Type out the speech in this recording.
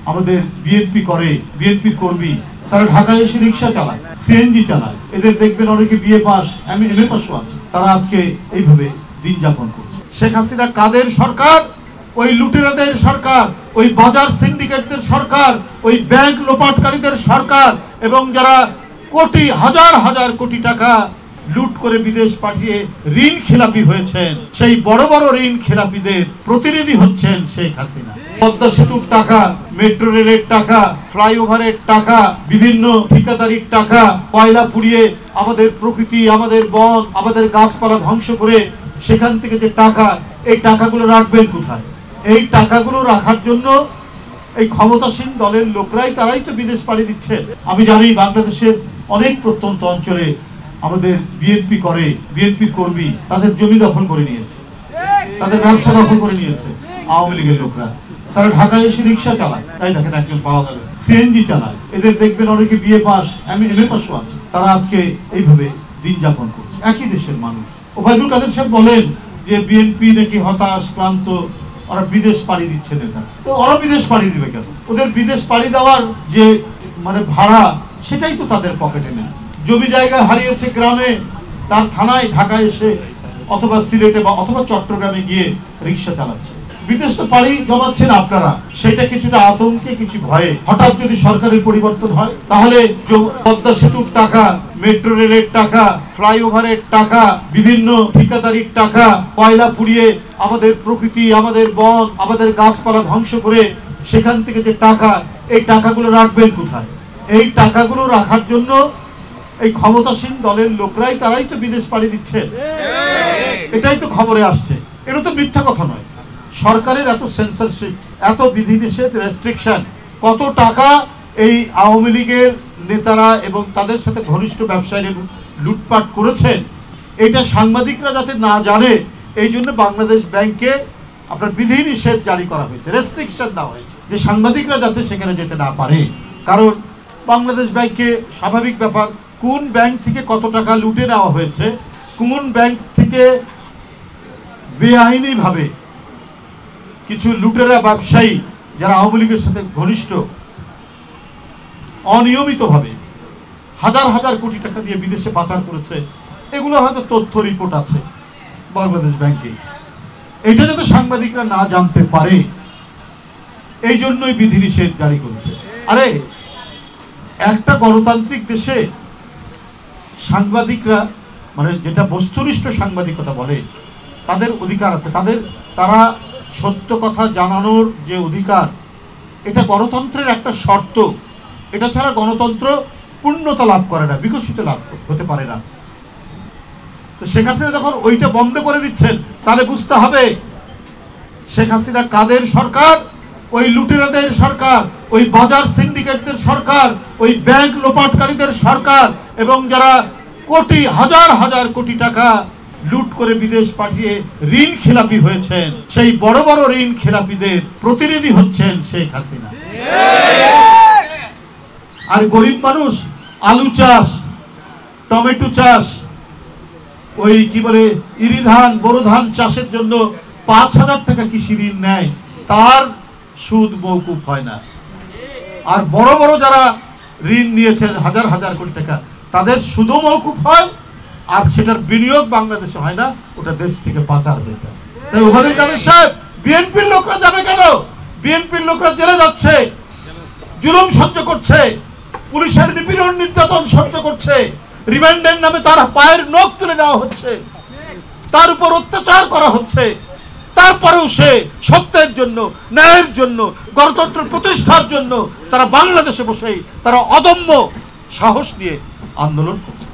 আমাদের বিএনপি করে, বিএনপি কর্মী, তারা ঢাকায় এসে রিক্সা চালায়, সিএনজি চালায়। এদের দেখবেন অনেকে বিএ পাস, এমএ পাসও আছে। তারা আজকে এইভাবে দিন যাপন করছে। শেখ হাসিনা কাদের সরকার? ওই লুটেরাদের সরকার, ওই বাজার সিন্ডিকেটদের সরকার, ওই ব্যাংক লোপাটকারীদের সরকার, এবং যারা কোটি হাজার হাজার কোটি টাকা লুট করে বিদেশ পাঠিয়ে ঋণ খেলাপি হয়েছেন, সেই বড় বড় ঋণ খেলাপিদের প্রতিনিধি হচ্ছেন শেখ হাসিনা। পদ্মা সেতুর টাকা, মেট্রো রেলের টাকা, ফ্লাইওভারের টাকা, বিভিন্ন ঠিকাদারির টাকা, কয়লা পুড়িয়ে আমাদের প্রকৃতি, আমাদের বন, আমাদের গাছপালা ধ্বংস করে সেখান থেকে যে টাকা, এই টাকাগুলো রাখবেন কোথায়? এই টাকাগুলো রাখার জন্য এই ক্ষমতাসীন দলের লোকরাই, তারাই তো বিদেশ পাড়ি দিচ্ছে। আমি জানি বাংলাদেশের অনেক প্রত্যন্ত অঞ্চলে আমাদের বিএনপি করে, বিএনপি কর্মী তাদের জমি দখল করে নিয়েছে, তাদের ব্যবসা দখল করে নিয়েছে আওয়ামী লীগের লোকরা। তারা ঢাকায় এসে রিক্সা চালায়, তাই দেখেন একজন পাওয়া গেল, সিএনজি চালায়। এদের দেখবেন অনেকে বিএ পাস, এমএ পাসও আছে। তারা আজকে এইভাবে দিন যাপন করছে, একই দেশের মানুষ। ওবায়দুল কাদের সাহেব বলেন যে বিএনপি নাকি হতাশ, ক্লান্ত, ওরা বিদেশ পাড়ি দিচ্ছে নেতা। তো ওরা বিদেশ পাড়ি দিবে কেন? ওদের বিদেশ পাড়ি দেওয়ার যে ভাড়া, সেটাই তো তাদের পকেটে নেয়। জমি জায়গা হারিয়েছে গ্রামে, তার থানায় ঢাকায় এসে অথবা সিলেটে বা অথবা চট্টগ্রামে গিয়ে রিক্সা চালাচ্ছে। বিদেশ তো পাড়ি জমাচ্ছেন আপনারা, সেটা কিছুটা আতঙ্কে, কিছু ভয়ে। হঠাৎ যদি সরকারের পরিবর্তন হয়, তাহলে পদ্মা সেতুর টাকা, মেট্রো রেলের টাকা, ফ্লাইওভারের টাকা, বিভিন্ন ঠিকাদারির টাকা, কয়লা পুড়িয়ে আমাদের প্রকৃতি, আমাদের বন, আমাদের গাছপালা ধ্বংস করে সেখান থেকে যে টাকা, এই টাকাগুলো রাখবেন কোথায়? এই টাকাগুলো রাখার জন্য এই ক্ষমতাসীন দলের লোকরাই, তারাই তো বিদেশ পাড়ি দিচ্ছে। এটাই তো খবরে আসছে, এটা তো মিথ্যা কথা নয়। সরকারের এত সেন্সরশিপ, এত বিধিনিষেধ, রেস্ট্রিকশন, কত টাকা এই আওয়ামী লীগের নেতারা এবং তাদের সাথে ঘনিষ্ঠ ব্যবসায়ীরা লুটপাট করেছেন, এটা সাংবাদিকরা যাতে না জানে, এই জন্য বাংলাদেশ ব্যাংকে আপনার বিধিনিষেধ জারি করা হয়েছে, রেস্ট্রিকশন দেওয়া হয়েছে, যে সাংবাদিকরা যাতে সেখানে যেতে না পারে। কারণ বাংলাদেশ ব্যাংকে স্বাভাবিক ব্যাপার, কোন ব্যাংক থেকে কত টাকা লুটে নেওয়া হয়েছে, কোন ব্যাংক থেকে বেআইনিভাবে কিছু লুটেরা ব্যবসায়ী যারা আওয়ামী লীগের সাথে ঘনিষ্ঠ, অনিয়মিতভাবে হাজার হাজার কোটি টাকা দিয়ে বিদেশে পাচার করেছে, এগুলোর হয়তো তথ্য রিপোর্ট আছে বাংলাদেশ ব্যাংকে। এটা যাতে সাংবাদিকরা না জানতে পারে, এই জন্যই বিধিনিষেধ জারি করেছে। আরে একটা গণতান্ত্রিক দেশে সাংবাদিকরা, যেটা বস্তুনিষ্ঠ সাংবাদিকতা বলে, তাদের অধিকার আছে, তারা সত্য কথা জানানোর যে অধিকার, এটা গণতন্ত্রের একটা শর্ত। এটা ছাড়া গণতন্ত্র পূর্ণতা লাভ করে না, বিকশিত লাভ হতে পারে না। তো শেখ হাসিনা যখন ওইটা বন্ধ করে দিচ্ছেন, তাহলে বুঝতে হবে শেখ হাসিনা কাদের সরকার? ওই লুটেরাদের সরকার, ওই বাজার সিন্ডিকেটদের সরকার, ওই ব্যাংক লোপাটকারীদের সরকার, এবং যারা কোটি হাজার হাজার কোটি টাকা লুট করে বিদেশ পাঠিয়ে ঋণ খেলাপি হয়েছেন, সেই বড় বড় ঋণ খেলাপিদের প্রতিনিধি হচ্ছেন শেখ হাসিনা। আর গরিব মানুষ আলু চাষ, টমেটো চাষ, ওই ইরি ধান, বোরো ধান চাষের জন্য 5,000 টাকা কৃষি ঋণ নেয়, তার সুদ মওকুফ হয় না। আর বড় বড় যারা ঋণ নিয়েছেন হাজার হাজার কোটি টাকা, তাদের সুদও মওকুফ হয়, আর সেটার বিনিয়োগ বাংলাদেশে হয় না, ওটা দেশ থেকে পাচার হয়ে যায়। তাই ওবায়দুল কাদের সাহেব, বিএনপির লোকরা যাবে কেন? বিএনপির লোকরা জেলে যাচ্ছে, জুলুম সহ্য করছে, পুলিশের নিপীড়ন নির্যাতন সহ্য করছে, রিমান্ডের নামে তার পায়ের নখ তুলে নেওয়া হচ্ছে, তার উপর অত্যাচার করা হচ্ছে। তারপরেও সে সত্যের জন্য, ন্যায়ের জন্য, গণতন্ত্র প্রতিষ্ঠার জন্য তারা বাংলাদেশে বসেই তারা অদম্য সাহস নিয়ে আন্দোলন করছে।